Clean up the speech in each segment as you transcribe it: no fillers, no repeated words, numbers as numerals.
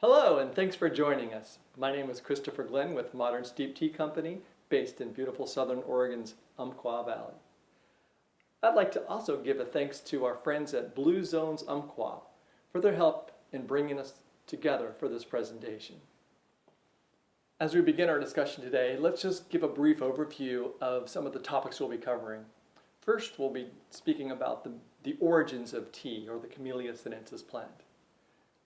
Hello, and thanks for joining us. My name is Christopher Glenn with Modern Steep Tea Company, based in beautiful Southern Oregon's Umpqua Valley. I'd like to also give a thanks to our friends at Blue Zones Umpqua for their help in bringing us together for this presentation. As we begin our discussion today, let's just give a brief overview of some of the topics we'll be covering. First, we'll be speaking about the origins of tea, or the Camellia sinensis plant,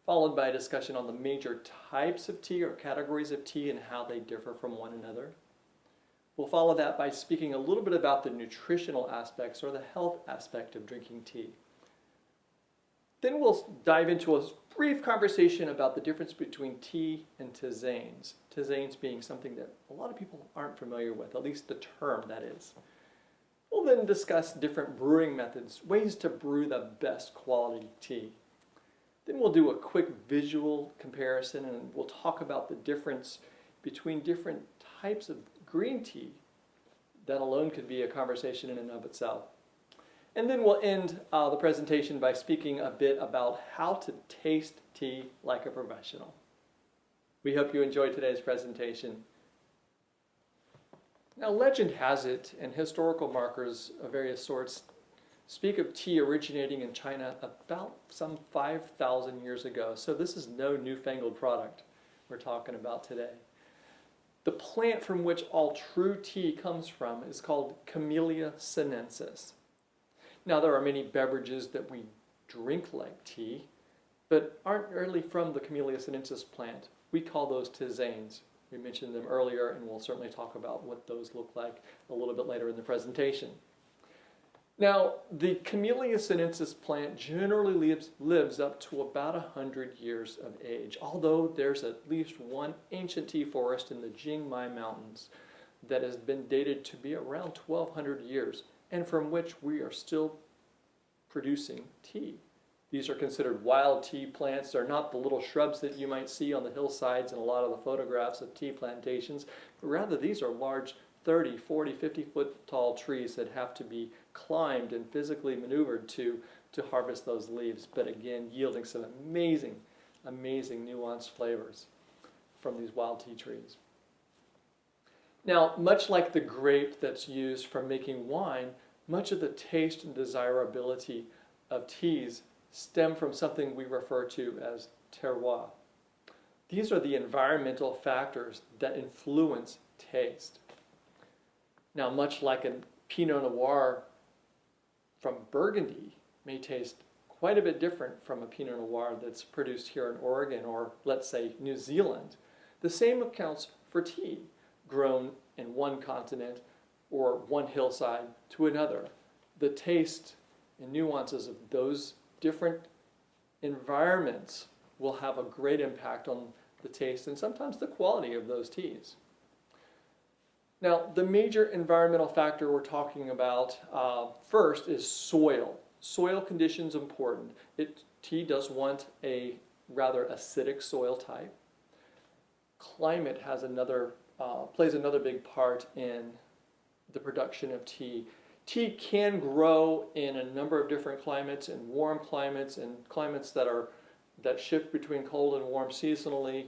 followed by a discussion on the major types of tea or categories of tea and how they differ from one another. We'll follow that by speaking a little bit about the nutritional aspects or the health aspect of drinking tea. Then we'll dive into a brief conversation about the difference between tea and tisanes. Tisanes being something that a lot of people aren't familiar with, at least the term that is. We'll then discuss different brewing methods, ways to brew the best quality tea. Then we'll do a quick visual comparison and we'll talk about the difference between different types of green tea. That alone could be a conversation in and of itself. And then we'll end the presentation by speaking a bit about how to taste tea like a professional. We hope you enjoyed today's presentation. Now, legend has it, and historical markers of various sorts speak of tea originating in China about some 5,000 years ago. So this is no newfangled product we're talking about today. The plant from which all true tea comes from is called Camellia sinensis. Now, there are many beverages that we drink like tea, but aren't really from the Camellia sinensis plant. We call those tisanes. We mentioned them earlier, and we'll certainly talk about what those look like a little bit later in the presentation. Now, the Camellia sinensis plant generally lives up to about 100 years of age, although there's at least one ancient tea forest in the Jing Mountains that has been dated to be around 1,200 years, and from which we are still producing tea. These are considered wild tea plants. They're not the little shrubs that you might see on the hillsides in a lot of the photographs of tea plantations, but rather these are large 30, 40, 50-foot tall trees that have to be climbed and physically maneuvered to harvest those leaves, but again, yielding some amazing, amazing nuanced flavors from these wild tea trees. Now, much like the grape that's used for making wine, much of the taste and desirability of teas stem from something we refer to as terroir. These are the environmental factors that influence taste. Now, much like a Pinot Noir from Burgundy may taste quite a bit different from a Pinot Noir that's produced here in Oregon or, let's say, New Zealand, the same accounts for tea grown in one continent or one hillside to another. The taste and nuances of those different environments will have a great impact on the taste and sometimes the quality of those teas. Now, the major environmental factor we're talking about first is soil. Soil conditions important. Tea does want a rather acidic soil type. Climate has plays another big part in the production of tea. Tea can grow in a number of different climates, in warm climates, and climates that shift between cold and warm seasonally.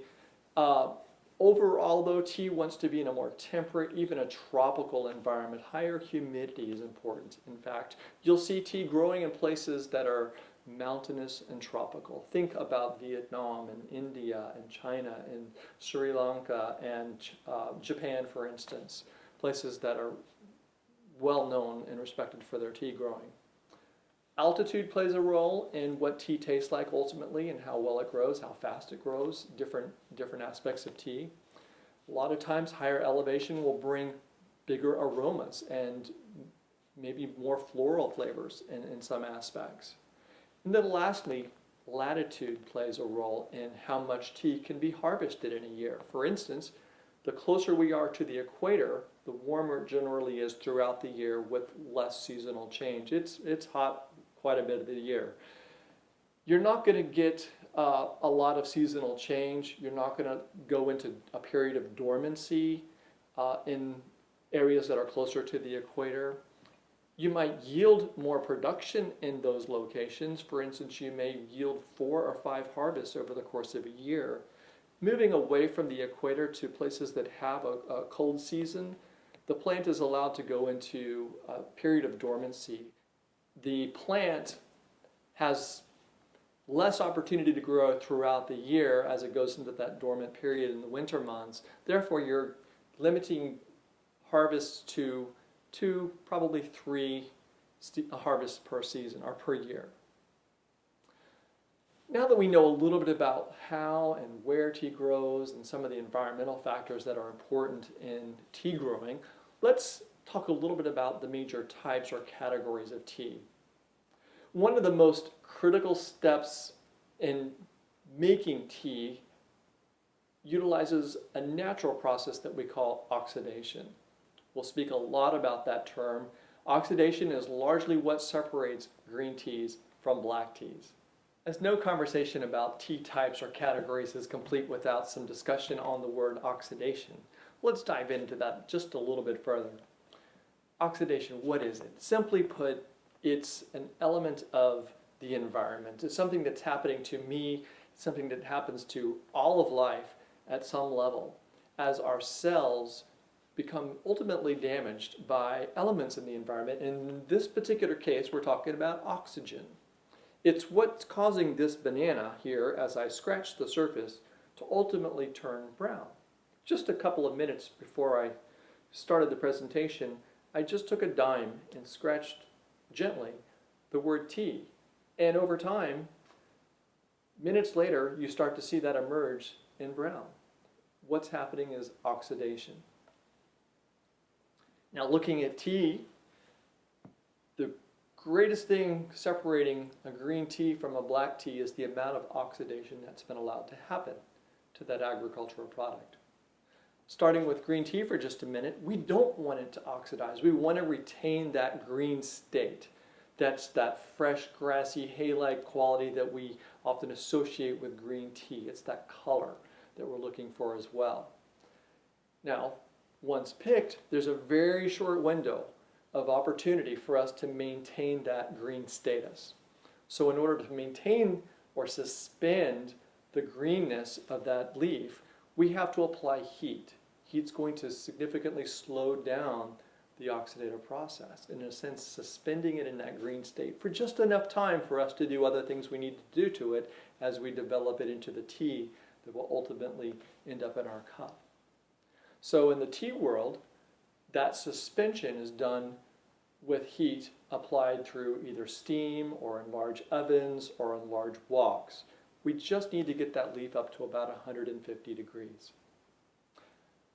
Overall, though, tea wants to be in a more temperate, even a tropical environment. Higher humidity is important. In fact, you'll see tea growing in places that are mountainous and tropical. Think about Vietnam and India and China and Sri Lanka and Japan, for instance, places that are well known and respected for their tea growing. Altitude plays a role in what tea tastes like ultimately and how well it grows, how fast it grows, different aspects of tea. A lot of times higher elevation will bring bigger aromas and maybe more floral flavors in some aspects. And then lastly, latitude plays a role in how much tea can be harvested in a year. For instance, the closer we are to the equator, the warmer it generally is throughout the year with less seasonal change. It's hot quite a bit of the year. You're not going to get a lot of seasonal change. You're not going to go into a period of dormancy in areas that are closer to the equator. You might yield more production in those locations. For instance, you may yield 4 or 5 harvests over the course of a year. Moving away from the equator to places that have a cold season, the plant is allowed to go into a period of dormancy. The plant has less opportunity to grow throughout the year as it goes into that dormant period in the winter months. Therefore, you're limiting harvests to 2, probably 3 harvests per season or per year. Now that we know a little bit about how and where tea grows and some of the environmental factors that are important in tea growing, let's talk a little bit about the major types or categories of tea. One of the most critical steps in making tea utilizes a natural process that we call oxidation. We'll speak a lot about that term. Oxidation is largely what separates green teas from black teas. As no conversation about tea types or categories is complete without some discussion on the word oxidation. Let's dive into that just a little bit further. Oxidation, what is it? Simply put, it's an element of the environment. It's something that's happening to me, something that happens to all of life at some level as our cells become ultimately damaged by elements in the environment. In this particular case, we're talking about oxygen. It's what's causing this banana here, as I scratch the surface, to ultimately turn brown. Just a couple of minutes before I started the presentation, I just took a dime and scratched gently the word tea. And over time, minutes later, you start to see that emerge in brown. What's happening is oxidation. Now, looking at tea, the greatest thing separating a green tea from a black tea is the amount of oxidation that's been allowed to happen to that agricultural product. Starting with green tea for just a minute, we don't want it to oxidize. We want to retain that green state. That's that fresh, grassy, hay-like quality that we often associate with green tea. It's that color that we're looking for as well. Now, once picked, there's a very short window of opportunity for us to maintain that green status. So in order to maintain or suspend the greenness of that leaf, we have to apply heat. Heat's going to significantly slow down the oxidative process, in a sense suspending it in that green state for just enough time for us to do other things we need to do to it as we develop it into the tea that will ultimately end up in our cup. So in the tea world, that suspension is done with heat applied through either steam or in large ovens or in large woks. We just need to get that leaf up to about 150 degrees.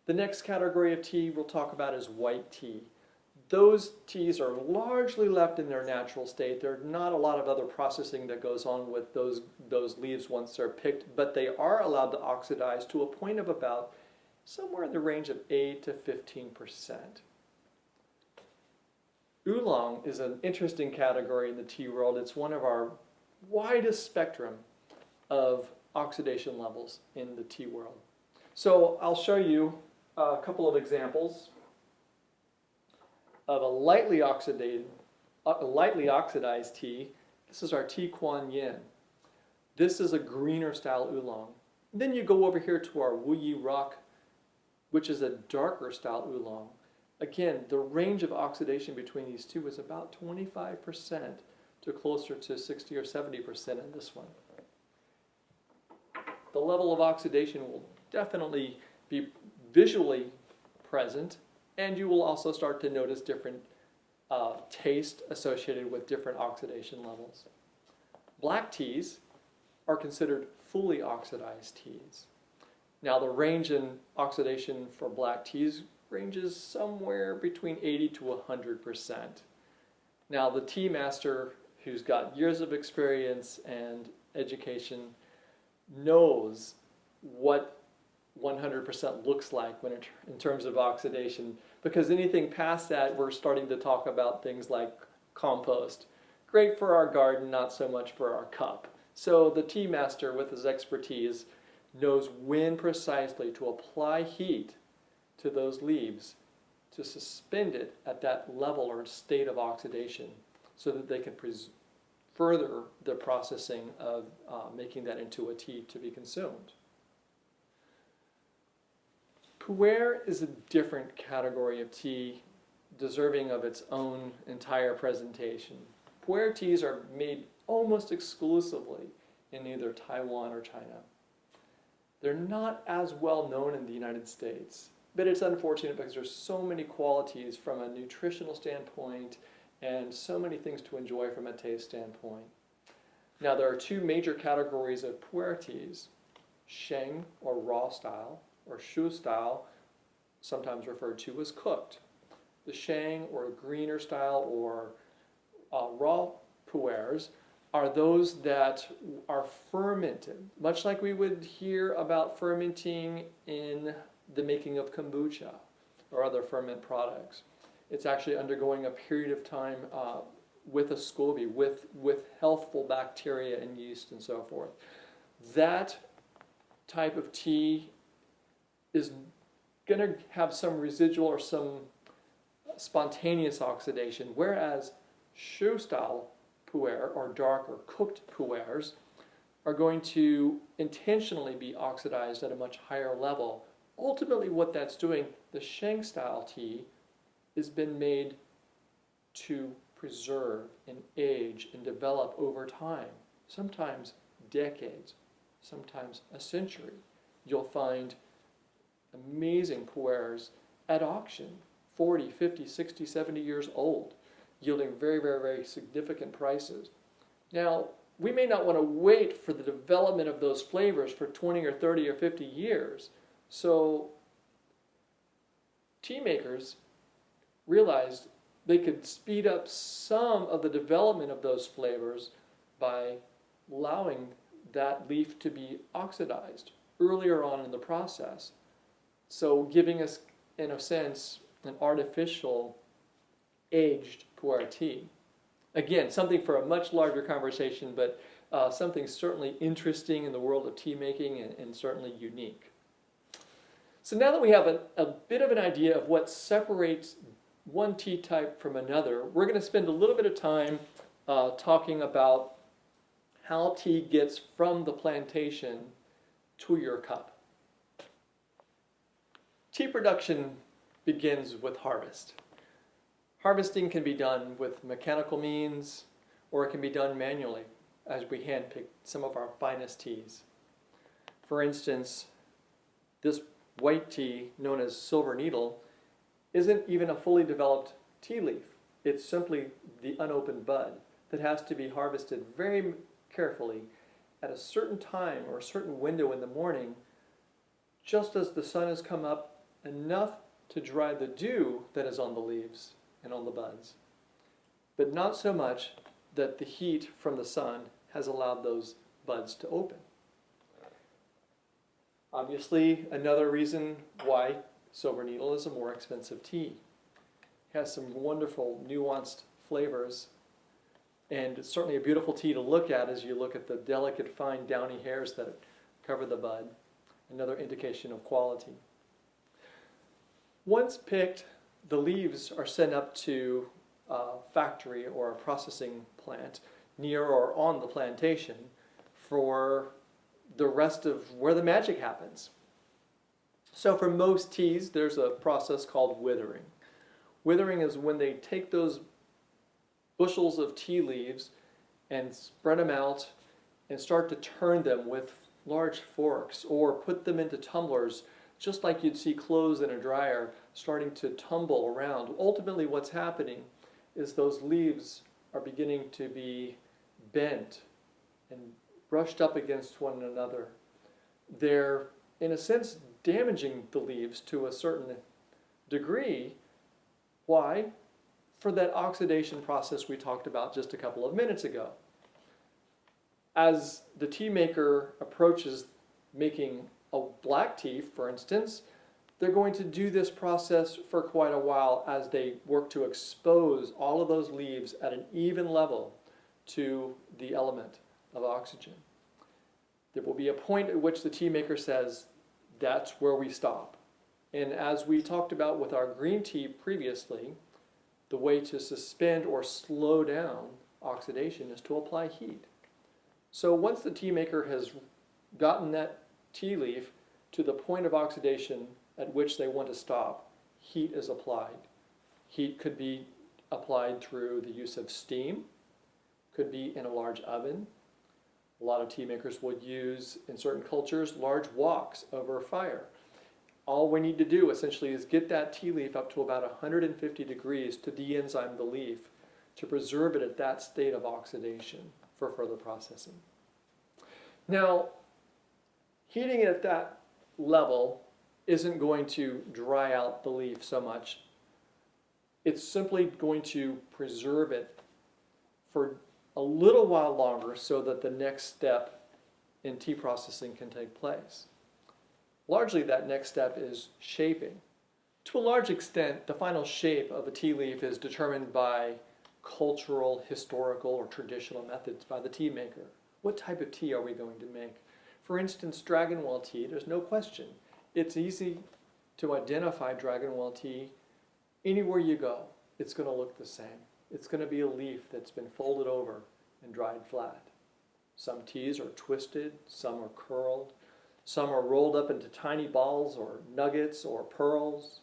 The next category of tea we'll talk about is white tea. Those teas are largely left in their natural state. There's not a lot of other processing that goes on with those leaves once they're picked, but they are allowed to oxidize to a point of about somewhere in the range of 8 to 15%. Oolong is an interesting category in the tea world. It's one of our widest spectrum of oxidation levels in the tea world. So I'll show you a couple of examples of a lightly oxidized tea. This is our tea Kuan Yin. This is a greener style oolong. Then you go over here to our Wu Yi Rock, which is a darker style oolong. Again, the range of oxidation between these two is about 25% to closer to 60 or 70% in this one. The level of oxidation will definitely be visually present, and you will also start to notice different taste associated with different oxidation levels. Black teas are considered fully oxidized teas. Now, the range in oxidation for black teas ranges somewhere between 80 to 100%. Now, the tea master who's got years of experience and education knows what 100% looks like in terms of oxidation, because anything past that, we're starting to talk about things like compost. Great for our garden, not so much for our cup. So the tea master, with his expertise, knows when precisely to apply heat to those leaves to suspend it at that level or state of oxidation so that they can further the processing of making that into a tea to be consumed. Pu'er is a different category of tea, deserving of its own entire presentation. Pu'er teas are made almost exclusively in either Taiwan or China. They're not as well known in the United States, but it's unfortunate because there's so many qualities from a nutritional standpoint and so many things to enjoy from a taste standpoint. Now, there are two major categories of pu'er teas: sheng, or raw style, or shu style, sometimes referred to as cooked. The sheng, or greener style, or raw pu'ers are those that are fermented, much like we would hear about fermenting in the making of kombucha or other ferment products. It's actually undergoing a period of time with a SCOBY, with healthful bacteria and yeast and so forth. That type of tea is going to have some residual or some spontaneous oxidation, whereas shu style pu'er, or dark or cooked pu'ers, are going to intentionally be oxidized at a much higher level. Ultimately, what that's doing, the sheng style tea, has been made to preserve and age and develop over time, sometimes decades, sometimes a century. You'll find amazing pu'ers at auction, 40, 50, 60, 70 years old, yielding very, very, very significant prices. Now, we may not want to wait for the development of those flavors for 20 or 30 or 50 years. So tea makers realized they could speed up some of the development of those flavors by allowing that leaf to be oxidized earlier on in the process. So giving us, in a sense, an artificial aged pu'er tea. Again, something for a much larger conversation, but something certainly interesting in the world of tea making and certainly unique. So now that we have a bit of an idea of what separates one tea type from another, we're going to spend a little bit of time talking about how tea gets from the plantation to your cup. Tea production begins with harvest. Harvesting can be done with mechanical means, or it can be done manually, as we handpick some of our finest teas. For instance, this white tea, known as silver needle, isn't even a fully developed tea leaf. It's simply the unopened bud that has to be harvested very carefully at a certain time or a certain window in the morning, just as the sun has come up, enough to dry the dew that is on the leaves and on the buds, but not so much that the heat from the sun has allowed those buds to open. Obviously, another reason why silver needle is a more expensive tea. It has some wonderful nuanced flavors, and it's certainly a beautiful tea to look at as you look at the delicate fine downy hairs that cover the bud, another indication of quality. Once picked, the leaves are sent up to a factory or a processing plant near or on the plantation for the rest of where the magic happens. So for most teas, there's a process called withering. Withering is when they take those bushels of tea leaves and spread them out and start to turn them with large forks or put them into tumblers, just like you'd see clothes in a dryer starting to tumble around. Ultimately, what's happening is those leaves are beginning to be bent and brushed up against one another. They're, in a sense, damaging the leaves to a certain degree. Why? For that oxidation process we talked about just a couple of minutes ago. As the tea maker approaches making a black tea, for instance, they're going to do this process for quite a while as they work to expose all of those leaves at an even level to the element of oxygen. There will be a point at which the tea maker says, that's where we stop. And as we talked about with our green tea previously, the way to suspend or slow down oxidation is to apply heat. So once the tea maker has gotten that tea leaf to the point of oxidation at which they want to stop, heat is applied. Heat could be applied through the use of steam, could be in a large oven. A lot of tea makers would use, in certain cultures, large woks over fire. All we need to do essentially is get that tea leaf up to about 150 degrees to de-enzyme the leaf to preserve it at that state of oxidation for further processing. Now, heating it at that level isn't going to dry out the leaf so much. It's simply going to preserve it for a little while longer so that the next step in tea processing can take place. Largely, that next step is shaping. To a large extent, the final shape of a tea leaf is determined by cultural, historical, or traditional methods by the tea maker. What type of tea are we going to make? For instance, dragonwell tea, there's no question. It's easy to identify dragonwell tea anywhere you go. It's going to look the same. It's going to be a leaf that's been folded over and dried flat. Some teas are twisted, some are curled, some are rolled up into tiny balls or nuggets or pearls.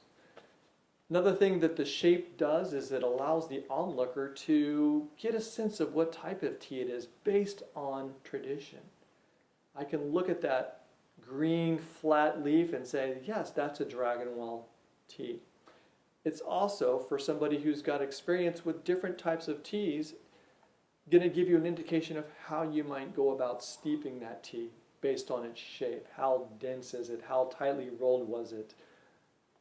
Another thing that the shape does is it allows the onlooker to get a sense of what type of tea it is based on tradition. I can look at that green flat leaf and say, yes, that's a dragonwell tea. It's also, for somebody who's got experience with different types of teas, going to give you an indication of how you might go about steeping that tea based on its shape. How dense is it? How tightly rolled was it?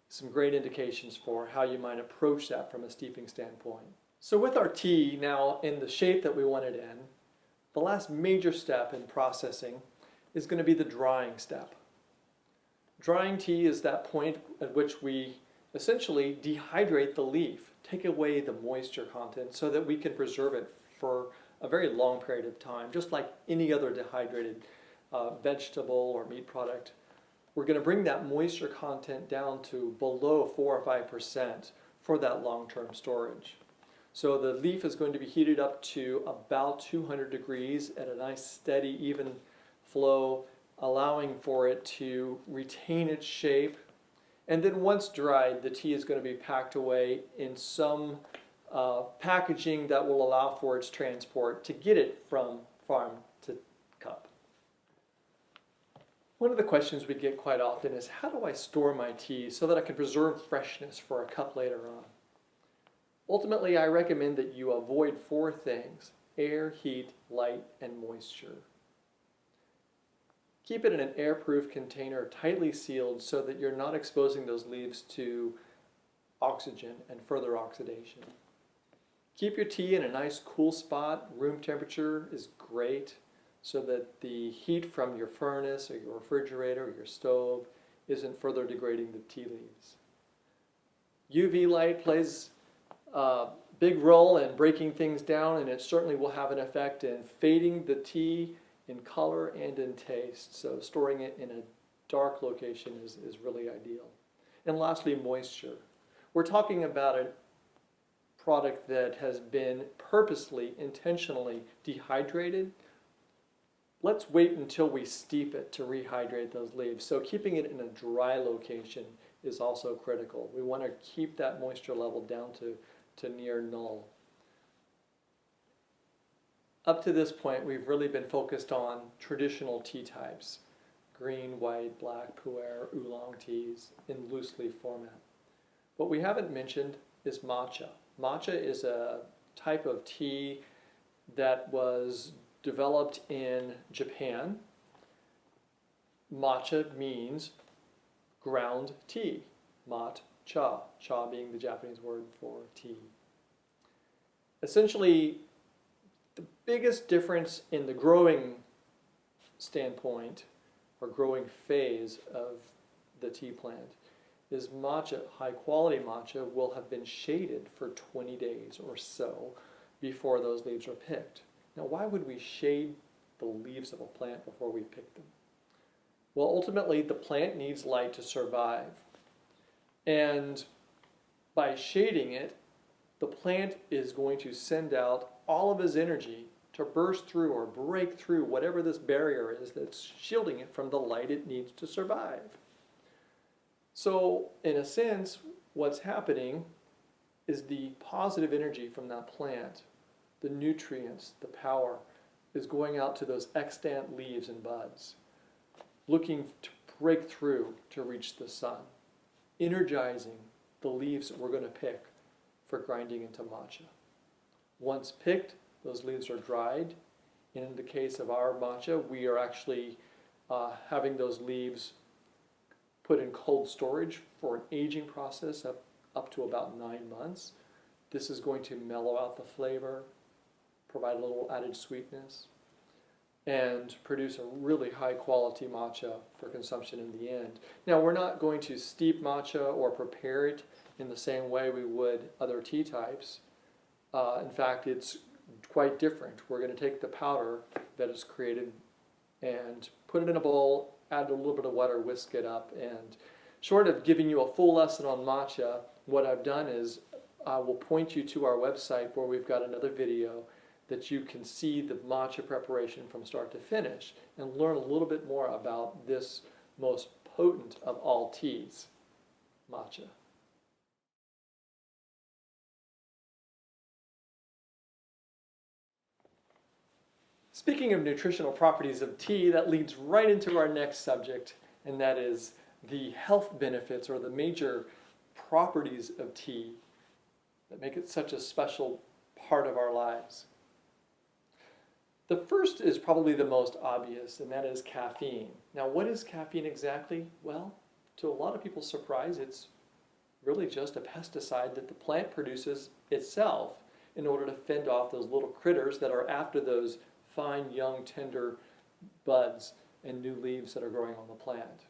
Some great indications for how you might approach that from a steeping standpoint. So with our tea now in the shape that we want it in, the last major step in processing is going to be the drying step. Drying tea is that point at which we essentially dehydrate the leaf, take away the moisture content so that we can preserve it for a very long period of time, just like any other dehydrated vegetable or meat product. We're going to bring that moisture content down to below 4 or 5% for that long-term storage. So the leaf is going to be heated up to about 200 degrees at a nice steady even flow, allowing for it to retain its shape. And then once dried, the tea is going to be packed away in some packaging that will allow for its transport to get it from farm to cup. One of the questions we get quite often is, how do I store my tea so that I can preserve freshness for a cup later on? Ultimately, I recommend that you avoid 4 things: air, heat, light, and moisture. Keep it in an airproof container, tightly sealed, so that you're not exposing those leaves to oxygen and further oxidation. Keep your tea in a nice cool spot. Room temperature is great, so that the heat from your furnace or your refrigerator or your stove isn't further degrading the tea leaves. UV light plays a big role in breaking things down, and it certainly will have an effect in fading the tea in color and in taste. So storing it in a dark location is really ideal. And lastly, moisture. We're talking about a product that has been purposely, intentionally dehydrated. Let's wait until we steep it to rehydrate those leaves. So keeping it in a dry location is also critical. We want to keep that moisture level down to near null. Up to this point, we've really been focused on traditional tea types: green, white, black, pu'er, oolong teas in loose leaf format. What we haven't mentioned is matcha. Matcha is a type of tea that was developed in Japan. Matcha means ground tea. Matcha, cha being the Japanese word for tea. Essentially, the biggest difference in the growing standpoint or growing phase of the tea plant is matcha, high quality matcha, will have been shaded for 20 days or so before those leaves are picked. Now, why would we shade the leaves of a plant before we pick them? Well, ultimately, the plant needs light to survive. And by shading it, the plant is going to send out all of its energy to burst through or break through whatever this barrier is that's shielding it from the light it needs to survive. So in a sense, what's happening is the positive energy from that plant, the nutrients, the power, is going out to those extant leaves and buds, looking to break through to reach the sun, energizing the leaves that we're going to pick for grinding into matcha. Once picked, those leaves are dried. And in the case of our matcha, we are actually having those leaves put in cold storage for an aging process of up to about 9 months. This is going to mellow out the flavor, provide a little added sweetness, and produce a really high quality matcha for consumption in the end. Now, we're not going to steep matcha or prepare it in the same way we would other tea types. In fact, it's quite different. We're going to take the powder that is created and put it in a bowl, add a little bit of water, whisk it up, and short of giving you a full lesson on matcha, what I've done is I will point you to our website where we've got another video that you can see the matcha preparation from start to finish and learn a little bit more about this most potent of all teas, matcha. Speaking of nutritional properties of tea, that leads right into our next subject, and that is the health benefits or the major properties of tea that make it such a special part of our lives. The first is probably the most obvious, and that is caffeine. Now, what is caffeine exactly? Well, to a lot of people's surprise, it's really just a pesticide that the plant produces itself in order to fend off those little critters that are after those fine, young, tender buds and new leaves that are growing on the plant.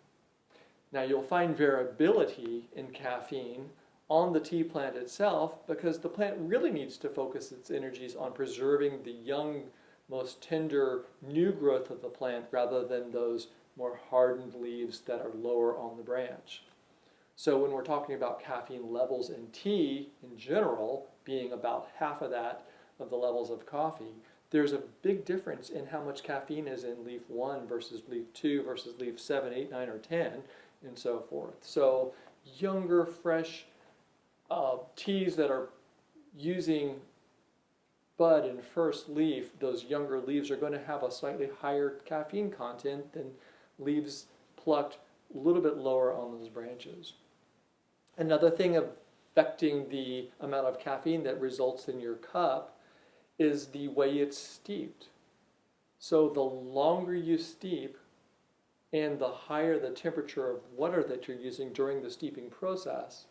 Now, you'll find variability in caffeine on the tea plant itself because the plant really needs to focus its energies on preserving the young, most tender new growth of the plant rather than those more hardened leaves that are lower on the branch. So when we're talking about caffeine levels in tea in general being about half of that of the levels of coffee, there's a big difference in how much caffeine is in leaf 1 versus leaf 2 versus leaf 7, 8, 9, or 10, and so forth. So younger, fresh teas that are using bud and first leaf, those younger leaves are going to have a slightly higher caffeine content than leaves plucked a little bit lower on those branches. Another thing affecting the amount of caffeine that results in your cup is the way it's steeped. So the longer you steep and the higher the temperature of water that you're using during the steeping process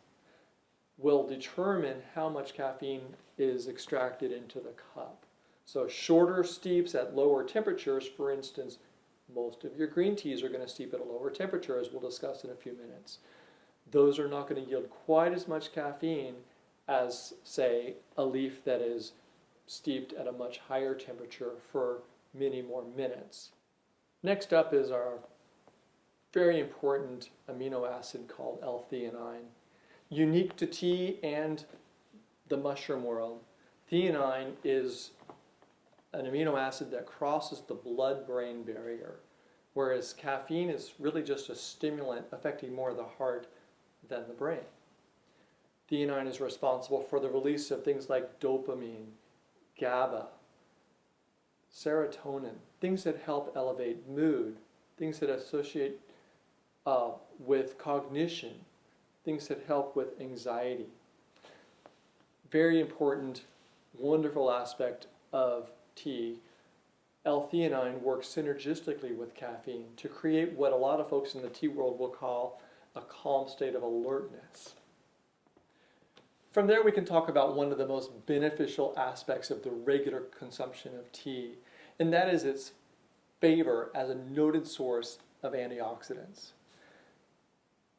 will determine how much caffeine is extracted into the cup. So shorter steeps at lower temperatures, for instance, most of your green teas are going to steep at a lower temperature, as we'll discuss in a few minutes. Those are not going to yield quite as much caffeine as, say, a leaf that is steeped at a much higher temperature for many more minutes. Next up is our very important amino acid called L-theanine. Unique to tea and the mushroom world, theanine is an amino acid that crosses the blood-brain barrier, whereas caffeine is really just a stimulant affecting more the heart than the brain. Theanine is responsible for the release of things like dopamine, GABA, serotonin, things that help elevate mood, things that associate with cognition, things that help with anxiety. Very important, wonderful aspect of tea. L-theanine works synergistically with caffeine to create what a lot of folks in the tea world will call a calm state of alertness. From there, we can talk about one of the most beneficial aspects of the regular consumption of tea, and that is its favor as a noted source of antioxidants.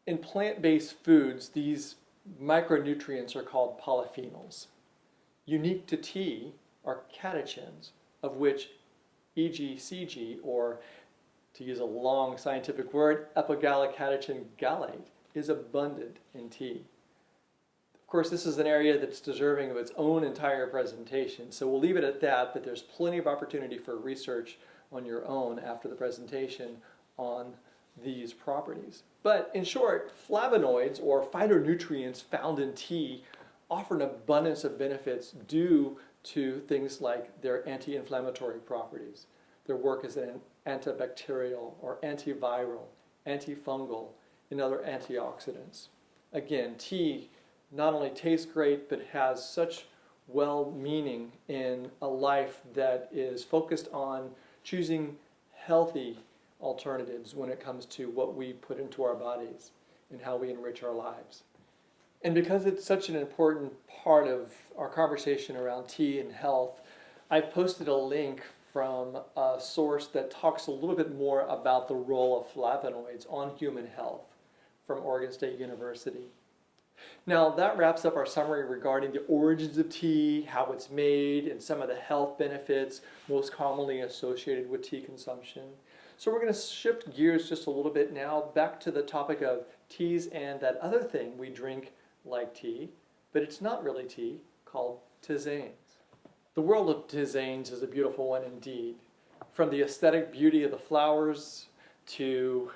In plant-based foods, these micronutrients are called polyphenols. Unique to tea are catechins, of which EGCG, or to use a long scientific word, epigallocatechin gallate, is abundant in tea. Of course, this is an area that's deserving of its own entire presentation, so we'll leave it at that, but there's plenty of opportunity for research on your own after the presentation on these properties. But in short, flavonoids or phytonutrients found in tea offer an abundance of benefits due to things like their anti-inflammatory properties, their work as an antibacterial or antiviral, antifungal, and other antioxidants. Again, tea not only tastes great, but has such well-meaning in a life that is focused on choosing healthy alternatives when it comes to what we put into our bodies and how we enrich our lives. And because it's such an important part of our conversation around tea and health, I've posted a link from a source that talks a little bit more about the role of flavonoids on human health from Oregon State University. Now that wraps up our summary regarding the origins of tea, how it's made, and some of the health benefits most commonly associated with tea consumption. So we're going to shift gears just a little bit now back to the topic of teas and that other thing we drink like tea, but it's not really tea, called tisanes. The world of tisanes is a beautiful one indeed. From the aesthetic beauty of the flowers to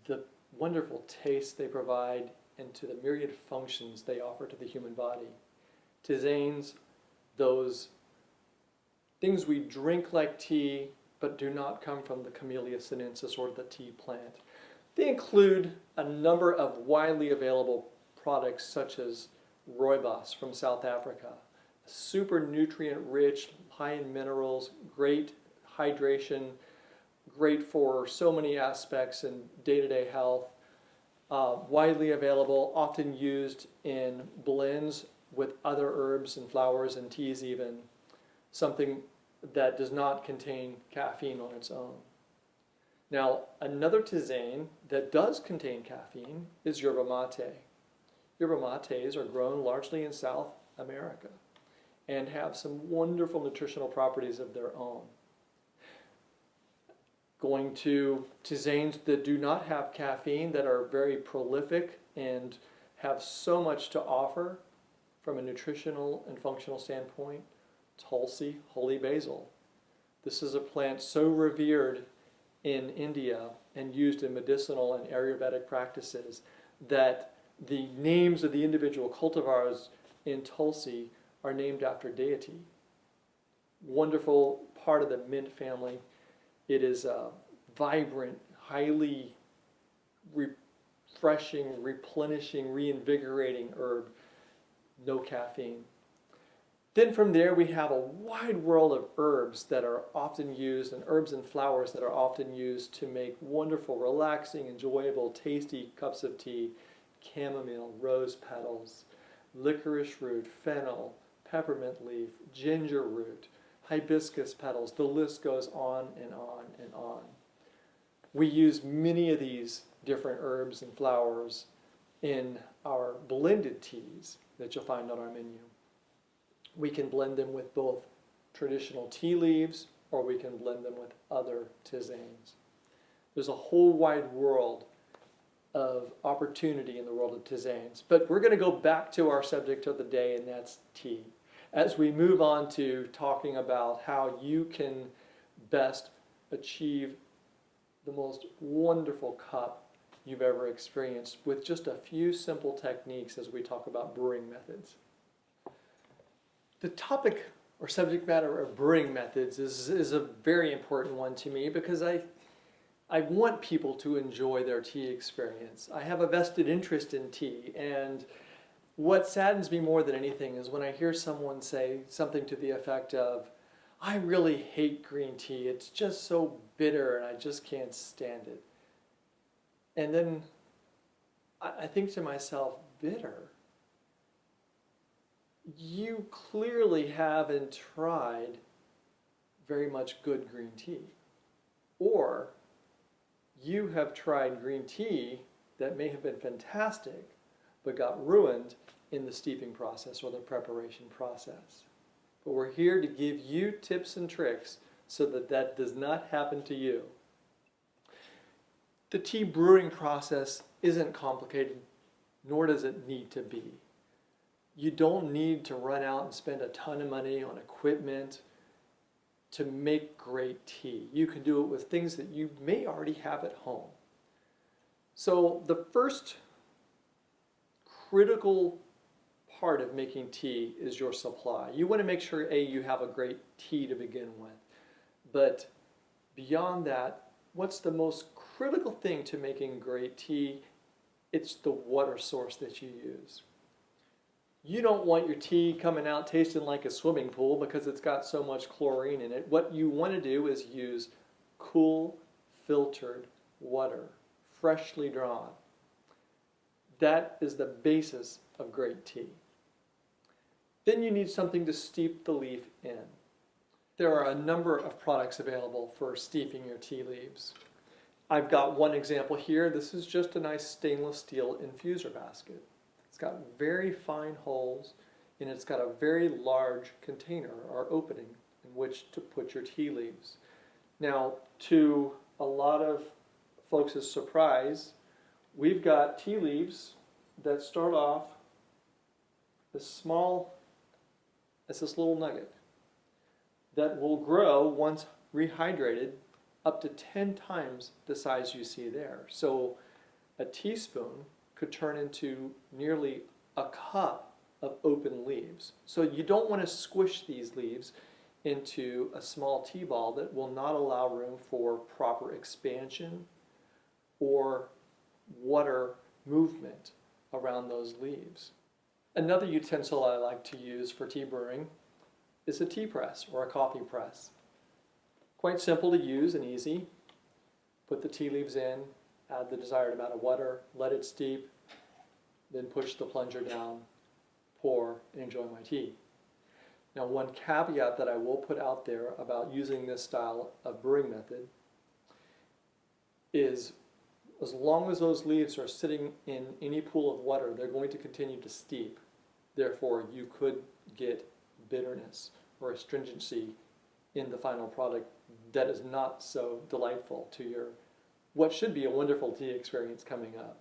the wonderful taste they provide and to the myriad functions they offer to the human body. Tisanes, those things we drink like tea but do not come from the Camellia sinensis or the tea plant. They include a number of widely available products such as rooibos from South Africa, super nutrient rich, high in minerals, great hydration, great for so many aspects in day-to-day health, widely available, often used in blends with other herbs and flowers and teas even, something that does not contain caffeine on its own. Now, another tisane that does contain caffeine is yerba mate. Yerba mates are grown largely in South America and have some wonderful nutritional properties of their own. Going to tisanes that do not have caffeine, that are very prolific and have so much to offer from a nutritional and functional standpoint. Tulsi, holy basil. This is a plant so revered in India and used in medicinal and Ayurvedic practices that the names of the individual cultivars in Tulsi are named after deity. Wonderful part of the mint family. It is a vibrant, highly refreshing, replenishing, reinvigorating herb, no caffeine. Then from there we have a wide world of herbs that are often used, and herbs and flowers that are often used to make wonderful, relaxing, enjoyable, tasty cups of tea. Chamomile, rose petals, licorice root, fennel, peppermint leaf, ginger root, hibiscus petals. The list goes on and on and on. We use many of these different herbs and flowers in our blended teas that you'll find on our menu. We can blend them with both traditional tea leaves, or we can blend them with other tisanes. There's a whole wide world of opportunity in the world of tisanes. But we're going to go back to our subject of the day, and that's tea. As we move on to talking about how you can best achieve the most wonderful cup you've ever experienced with just a few simple techniques as we talk about brewing methods. The topic or subject matter of brewing methods is a very important one to me because I want people to enjoy their tea experience. I have a vested interest in tea, and what saddens me more than anything is when I hear someone say something to the effect of, I really hate green tea, it's just so bitter and I just can't stand it. And then I think to myself, bitter? You clearly haven't tried very much good green tea. Or you have tried green tea that may have been fantastic, but got ruined in the steeping process or the preparation process. But we're here to give you tips and tricks so that that does not happen to you. The tea brewing process isn't complicated, nor does it need to be. You don't need to run out and spend a ton of money on equipment to make great tea. You can do it with things that you may already have at home. So the first critical part of making tea is your supply. You want to make sure, A, you have a great tea to begin with. But beyond that, what's the most critical thing to making great tea? It's the water source that you use. You don't want your tea coming out tasting like a swimming pool because it's got so much chlorine in it. What you want to do is use cool, filtered water, freshly drawn. That is the basis of great tea. Then you need something to steep the leaf in. There are a number of products available for steeping your tea leaves. I've got one example here. This is just a nice stainless steel infuser basket. It's got very fine holes and it's got a very large container or opening in which to put your tea leaves. Now, to a lot of folks' surprise, we've got tea leaves that start off as small as this little nugget that will grow once rehydrated up to 10 times the size you see there. So a teaspoon could turn into nearly a cup of open leaves. So you don't want to squish these leaves into a small tea ball that will not allow room for proper expansion or water movement around those leaves. Another utensil I like to use for tea brewing is a tea press or a coffee press. Quite simple to use and easy. Put the tea leaves in, add the desired amount of water, let it steep, then push the plunger down, pour, and enjoy my tea. Now, one caveat that I will put out there about using this style of brewing method is as long as those leaves are sitting in any pool of water, they're going to continue to steep. Therefore, you could get bitterness or astringency in the final product that is not so delightful to your what should be a wonderful tea experience coming up.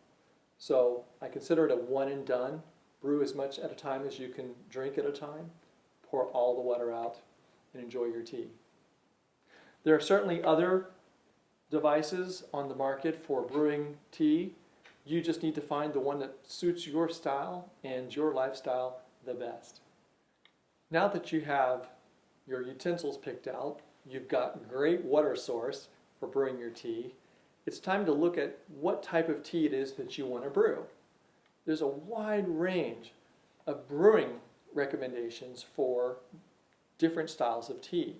So I consider it a one and done. Brew as much at a time as you can drink at a time. Pour all the water out and enjoy your tea. There are certainly other devices on the market for brewing tea. You just need to find the one that suits your style and your lifestyle the best. Now that you have your utensils picked out, you've got great water source for brewing your tea, it's time to look at what type of tea it is that you want to brew. There's a wide range of brewing recommendations for different styles of tea.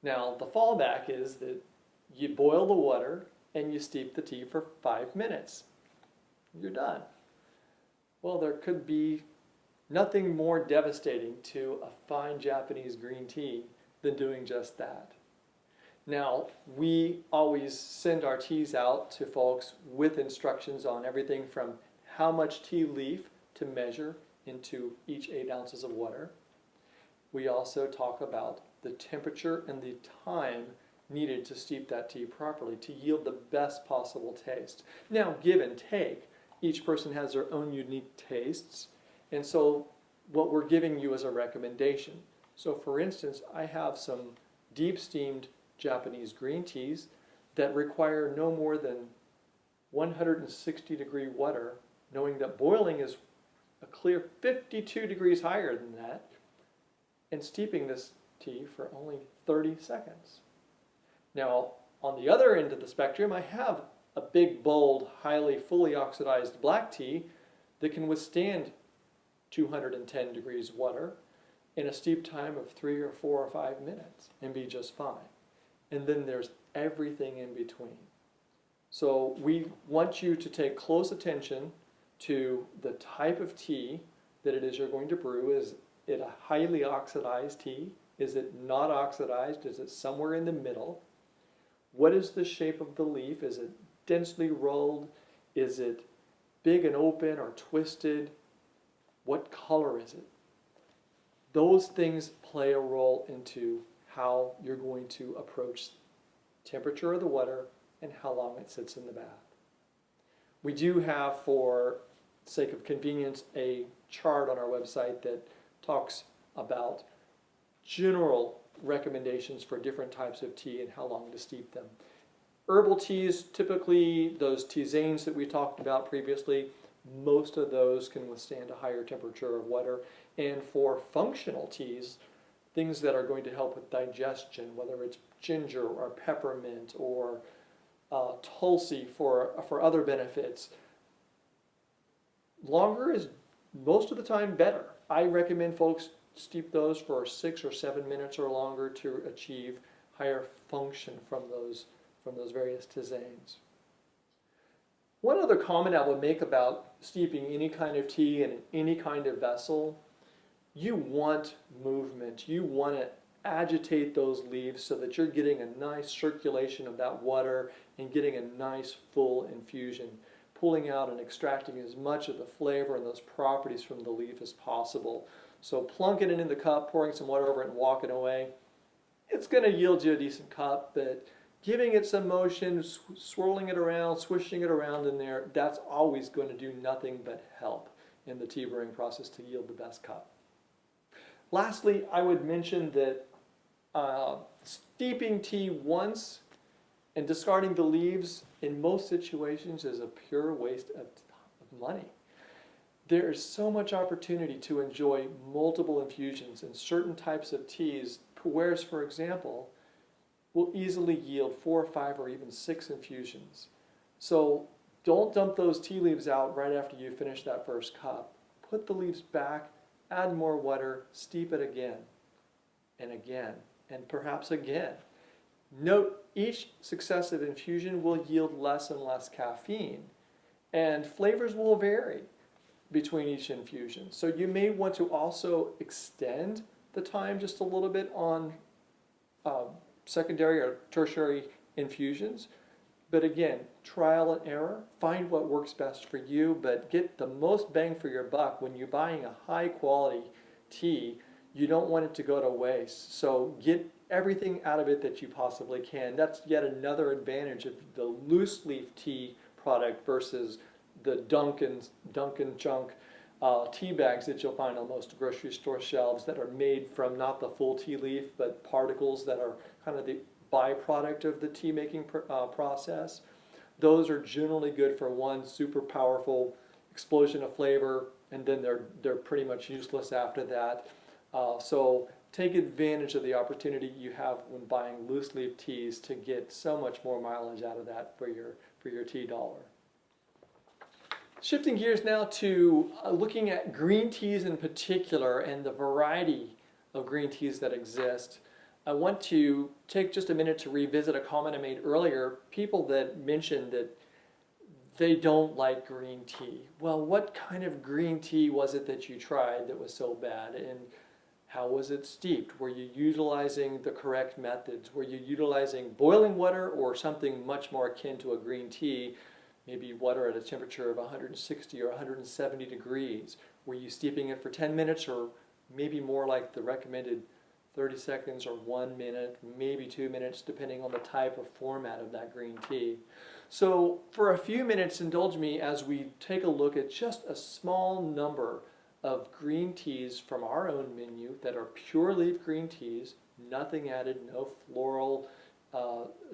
Now, the fallback is that you boil the water and you steep the tea for 5 minutes. You're done. Well, there could be nothing more devastating to a fine Japanese green tea than doing just that. Now, we always send our teas out to folks with instructions on everything from how much tea leaf to measure into each 8 ounces of water. We also talk about the temperature and the time needed to steep that tea properly to yield the best possible taste. Now, give and take, each person has their own unique tastes, and so what we're giving you is a recommendation. So for instance, I have some deep steamed Japanese green teas that require no more than 160 degree water, knowing that boiling is a clear 52 degrees higher than that, and steeping this tea for only 30 seconds. Now, on the other end of the spectrum, I have a big, bold, highly fully oxidized black tea that can withstand 210 degrees water in a steep time of 3 or 4 or 5 minutes and be just fine. And then there's everything in between. So we want you to take close attention to the type of tea that it is you're going to brew. Is it a highly oxidized tea? Is it not oxidized? Is it somewhere in the middle? What is the shape of the leaf? Is it densely rolled? Is it big and open or twisted? What color is it? Those things play a role into how you're going to approach temperature of the water and how long it sits in the bath. We do have, for sake of convenience, a chart on our website that talks about general recommendations for different types of tea and how long to steep them. Herbal teas, typically those tisanes that we talked about previously, most of those can withstand a higher temperature of water. And for functional teas, things that are going to help with digestion, whether it's ginger or peppermint or tulsi for other benefits, longer is most of the time better. I recommend folks steep those for 6 or 7 minutes or longer to achieve higher function from those various tisanes. One other comment I would make about steeping any kind of tea in any kind of vessel, you want movement. You want to agitate those leaves so that you're getting a nice circulation of that water and getting a nice full infusion, pulling out and extracting as much of the flavor and those properties from the leaf as possible. So plunking it in the cup, pouring some water over it and walking away, it's going to yield you a decent cup, but giving it some motion, swirling it around, swishing it around in there, that's always going to do nothing but help in the tea brewing process to yield the best cup. Lastly, I would mention that steeping tea once and discarding the leaves in most situations is a pure waste of money. There is so much opportunity to enjoy multiple infusions in certain types of teas. Pu'ers, for example, will easily yield 4, 5, or even 6 infusions. So don't dump those tea leaves out right after you finish that first cup. Put the leaves back, add more water, steep it again, and perhaps again. Note each successive infusion will yield less and less caffeine, and flavors will vary between each infusion. So you may want to also extend the time just a little bit on secondary or tertiary infusions. But again, trial and error, find what works best for you, but get the most bang for your buck. When you're buying a high quality tea, you don't want it to go to waste. So get everything out of it that you possibly can. That's yet another advantage of the loose leaf tea product versus the Dunkin' Junk tea bags that you'll find on most grocery store shelves that are made from not the full tea leaf, but particles that are kind of the byproduct of the tea making process. Those are generally good for one super powerful explosion of flavor, and then they're pretty much useless after that. So take advantage of the opportunity you have when buying loose leaf teas to get so much more mileage out of that for your tea dollar. Shifting gears now to looking at green teas in particular and the variety of green teas that exist. I want to take just a minute to revisit a comment I made earlier. People that mentioned that they don't like green tea. Well, what kind of green tea was it that you tried that was so bad? And how was it steeped? Were you utilizing the correct methods? Were you utilizing boiling water or something much more akin to a green tea? Maybe water at a temperature of 160 or 170 degrees. Were you steeping it for 10 minutes or maybe more like the recommended 30 seconds or 1 minute, maybe 2 minutes, depending on the type of format of that green tea. So for a few minutes, indulge me as we take a look at just a small number of green teas from our own menu that are pure leaf green teas, nothing added, no floral,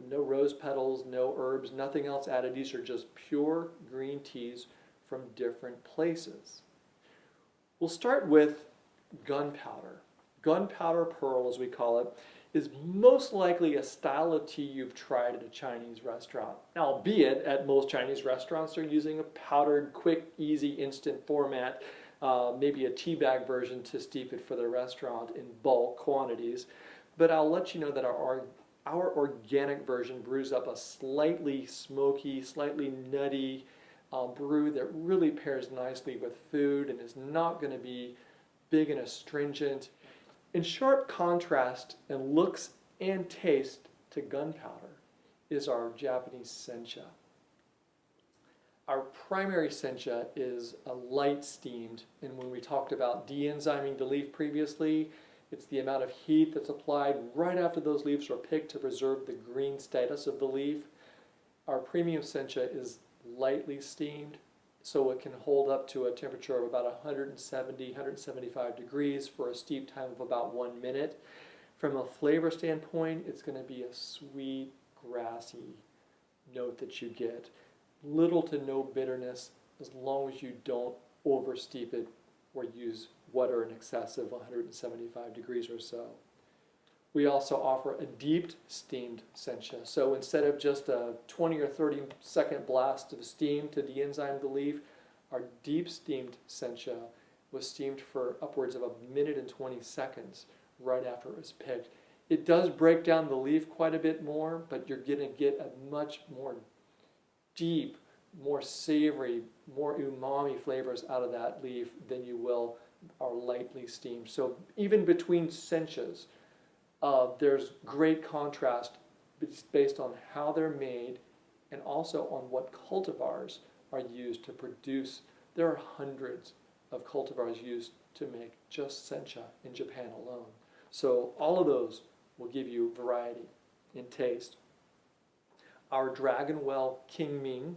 no rose petals, no herbs, nothing else added. These are just pure green teas from different places. We'll start with gunpowder. Gunpowder Pearl, as we call it, is most likely a style of tea you've tried at a Chinese restaurant. Albeit, at most Chinese restaurants, they're using a powdered, quick, easy, instant format, maybe a tea bag version to steep it for the restaurant in bulk quantities. But I'll let you know that our organic version brews up a slightly smoky, slightly nutty brew that really pairs nicely with food and is not going to be big and astringent. In sharp contrast in looks and taste to gunpowder is our Japanese Sencha. Our primary Sencha is a light steamed, and when we talked about de-enzyming the leaf previously, it's the amount of heat that's applied right after those leaves are picked to preserve the green status of the leaf. Our premium Sencha is lightly steamed, so it can hold up to a temperature of about 170, 175 degrees for a steep time of about 1 minute. From a flavor standpoint, it's going to be a sweet, grassy note that you get. Little to no bitterness as long as you don't oversteep it or use water in excess of 175 degrees or so. We also offer a deep steamed sencha. So instead of just a 20 or 30 second blast of steam to de-enzyme the leaf, our deep steamed sencha was steamed for upwards of 1 minute and 20 seconds right after it was picked. It does break down the leaf quite a bit more, but you're going to get a much more deep, more savory, more umami flavors out of that leaf than you will our lightly steamed. So even between senchas, there's great contrast based on how they're made and also on what cultivars are used to produce. There are hundreds of cultivars used to make just sencha in Japan alone. So all of those will give you variety in taste. Our Dragonwell King Ming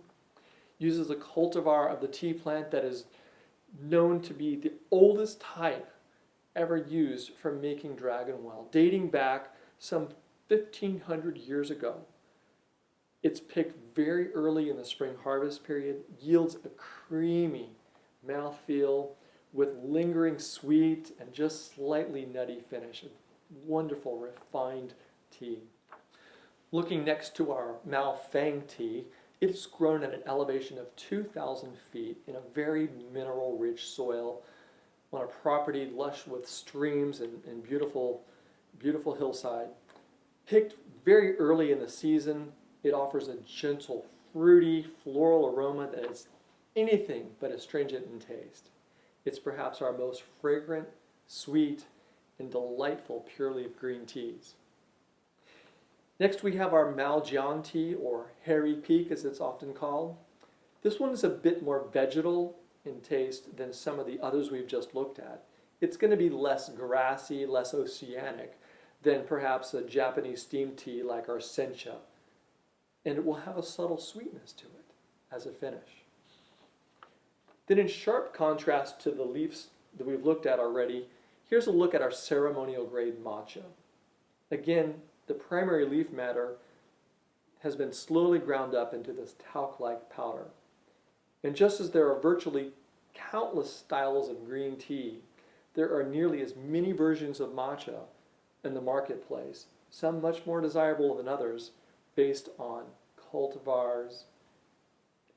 uses a cultivar of the tea plant that is known to be the oldest type ever used for making Dragonwell, dating back some 1,500 years ago. It's picked very early in the spring harvest period, yields a creamy mouthfeel with lingering sweet and just slightly nutty finish. A wonderful, refined tea. Looking next to our Mao Fang tea, it's grown at an elevation of 2,000 feet in a very mineral-rich soil on a property lush with streams and beautiful, beautiful hillside. Picked very early in the season, it offers a gentle, fruity, floral aroma that is anything but astringent in taste. It's perhaps our most fragrant, sweet, and delightful pure leaf green teas. Next we have our Maojian tea, or Hairy Peak as it's often called. This one is a bit more vegetal in taste than some of the others we've just looked at. It's going to be less grassy, less oceanic than perhaps a Japanese steamed tea like our Sencha. And it will have a subtle sweetness to it as a finish. Then in sharp contrast to the leaves that we've looked at already, here's a look at our ceremonial grade matcha. Again, the primary leaf matter has been slowly ground up into this talc-like powder. And just as there are virtually countless styles of green tea, there are nearly as many versions of matcha in the marketplace, some much more desirable than others, based on cultivars,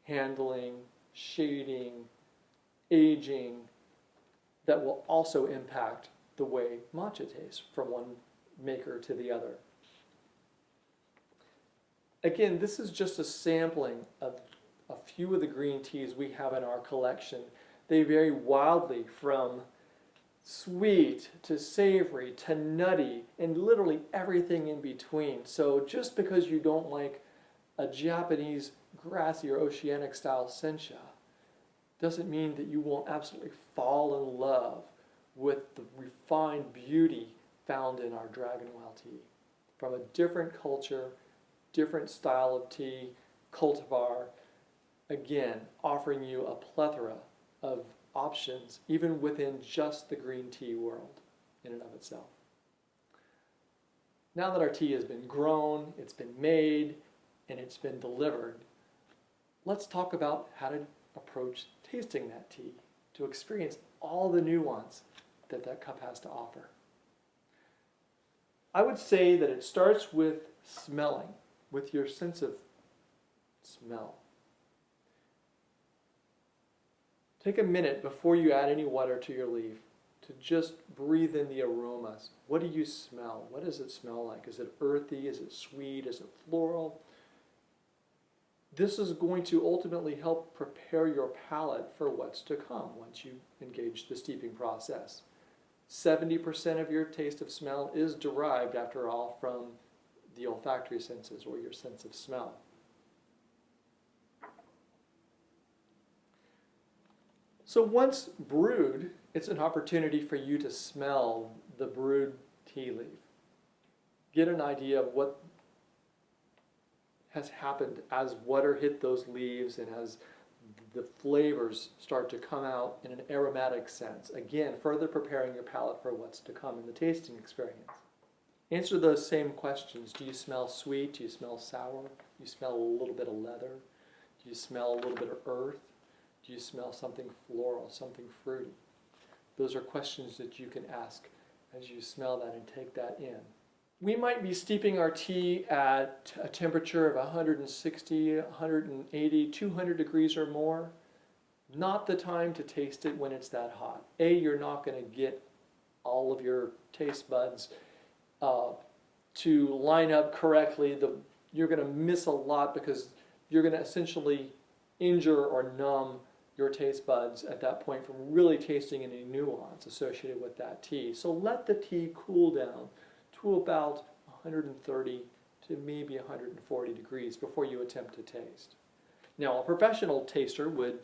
handling, shading, aging, that will also impact the way matcha tastes from one maker to the other. Again, this is just a sampling of a few of the green teas we have in our collection. They vary wildly from sweet to savory to nutty and literally everything in between. So just because you don't like a Japanese grassy or oceanic style sencha doesn't mean that you won't absolutely fall in love with the refined beauty found in our Dragonwell tea. From a different culture, different style of tea, cultivar, again, offering you a plethora of options, even within just the green tea world in and of itself. Now that our tea has been grown, it's been made, and it's been delivered, let's talk about how to approach tasting that tea to experience all the nuance that that cup has to offer. I would say that it starts with smelling, with your sense of smell. Take a minute before you add any water to your leaf to just breathe in the aromas. What do you smell? What does it smell like? Is it earthy? Is it sweet? Is it floral? This is going to ultimately help prepare your palate for what's to come once you engage the steeping process. 70% of your taste of smell is derived, after all, from the olfactory senses or your sense of smell. So once brewed, it's an opportunity for you to smell the brewed tea leaf. Get an idea of what has happened as water hit those leaves and as the flavors start to come out in an aromatic sense. Again, further preparing your palate for what's to come in the tasting experience. Answer those same questions. Do you smell sweet? Do you smell sour? You smell a little bit of leather? Do you smell a little bit of earth? Do you smell something floral, something fruity? Those are questions that you can ask as you smell that and take that in. We might be steeping our tea at a temperature of 160, 180, 200 degrees or more. Not the time to taste it when it's that hot. You're not going to get all of your taste buds to line up correctly. You're going to miss a lot because you're going to essentially injure or numb your taste buds at that point from really tasting any nuance associated with that tea. So let the tea cool down to about 130 to maybe 140 degrees before you attempt to taste. Now, a professional taster would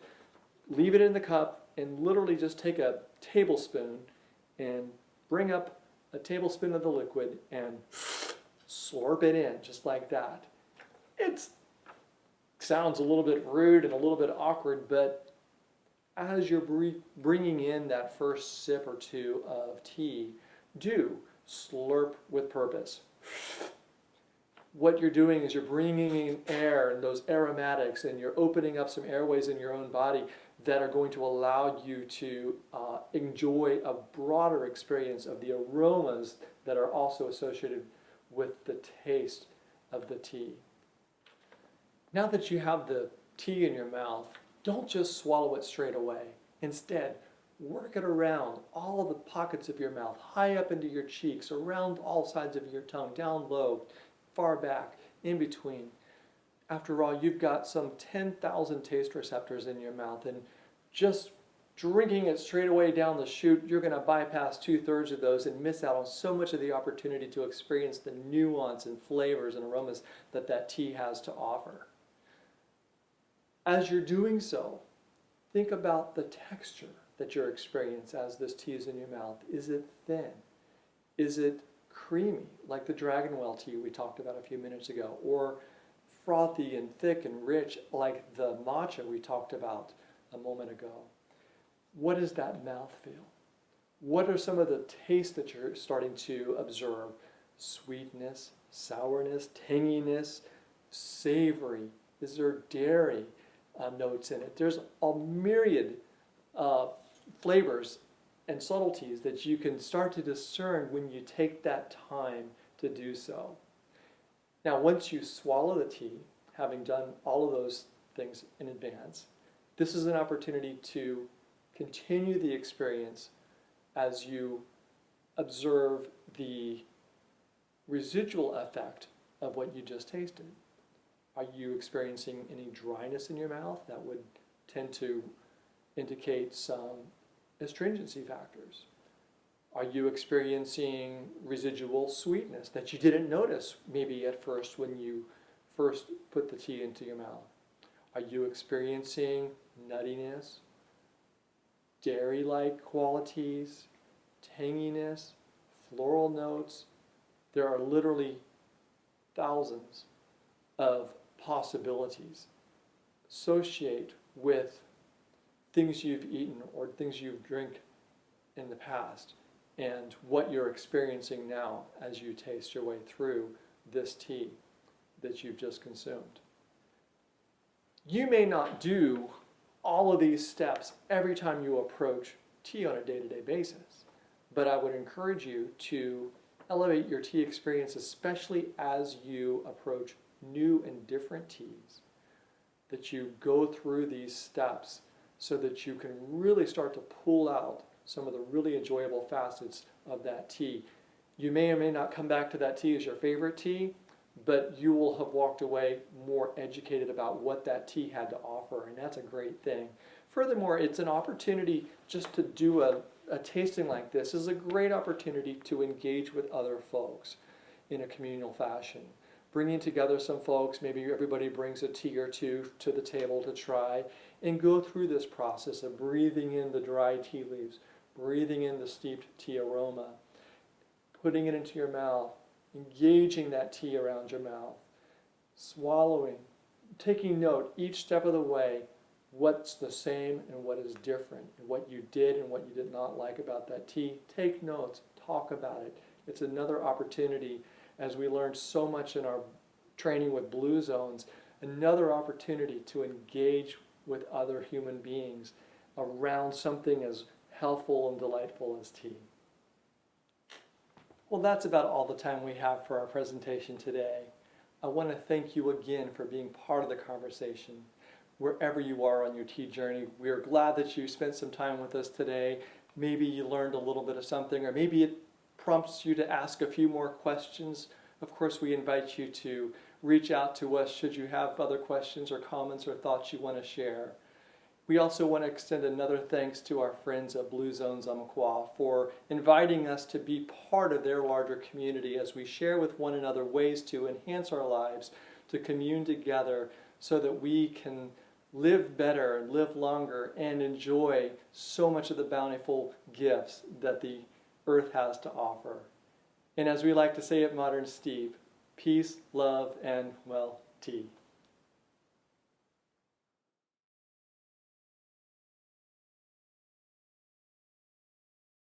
leave it in the cup and literally just take a tablespoon and bring up a tablespoon of the liquid and slurp it in just like that. It sounds a little bit rude and a little bit awkward, but as you're bringing in that first sip or two of tea, do slurp with purpose. What you're doing is you're bringing in air and those aromatics, and you're opening up some airways in your own body that are going to allow you to enjoy a broader experience of the aromas that are also associated with the taste of the tea. Now that you have the tea in your mouth, don't just swallow it straight away. Instead, work it around all of the pockets of your mouth, high up into your cheeks, around all sides of your tongue, down low, far back, in between. After all, you've got some 10,000 taste receptors in your mouth, and just drinking it straight away down the chute, you're going to bypass 2/3 of those and miss out on so much of the opportunity to experience the nuance and flavors and aromas that that tea has to offer. As you're doing so, think about the texture that you're experiencing as this tea is in your mouth. Is it thin? Is it creamy, like the Dragon Well tea we talked about a few minutes ago, or frothy and thick and rich like the matcha we talked about a moment ago? What is that mouthfeel? What are some of the tastes that you're starting to observe? Sweetness, sourness, tanginess, savory. Is there dairy notes in it? There's a myriad flavors and subtleties that you can start to discern when you take that time to do so. Now, once you swallow the tea, having done all of those things in advance, this is an opportunity to continue the experience as you observe the residual effect of what you just tasted. Are you experiencing any dryness in your mouth? That would tend to indicate some astringency factors. Are you experiencing residual sweetness that you didn't notice maybe at first when you first put the tea into your mouth? Are you experiencing nuttiness, dairy-like qualities, tanginess, floral notes? There are literally thousands of possibilities associated with things you've eaten or things you've drank in the past and what you're experiencing now as you taste your way through this tea that you've just consumed. You may not do all of these steps every time you approach tea on a day-to-day basis, but I would encourage you to elevate your tea experience, especially as you approach new and different teas, that you go through these steps so that you can really start to pull out some of the really enjoyable facets of that tea. You may or may not come back to that tea as your favorite tea, but you will have walked away more educated about what that tea had to offer, and that's a great thing. Furthermore, it's an opportunity just to do a tasting like this is a great opportunity to engage with other folks in a communal fashion. Bringing together some folks, maybe everybody brings a tea or two to the table to try, and go through this process of breathing in the dry tea leaves, breathing in the steeped tea aroma, putting it into your mouth, engaging that tea around your mouth, swallowing, taking note each step of the way, what's the same and what is different, and what you did and what you did not like about that tea. Take notes, talk about it. It's another opportunity, as we learned so much in our training with Blue Zones, another opportunity to engage with other human beings around something as healthful and delightful as tea. Well, that's about all the time we have for our presentation today. I want to thank you again for being part of the conversation. Wherever you are on your tea journey, we are glad that you spent some time with us today. Maybe you learned a little bit of something, or maybe it prompts you to ask a few more questions. Of course, we invite you to reach out to us should you have other questions or comments or thoughts you want to share. We also want to extend another thanks to our friends at Blue Zones Umpqua for inviting us to be part of their larger community as we share with one another ways to enhance our lives, to commune together so that we can live better, live longer, and enjoy so much of the bountiful gifts that the earth has to offer. And as we like to say at Modern Steve, peace, love, and, well, tea.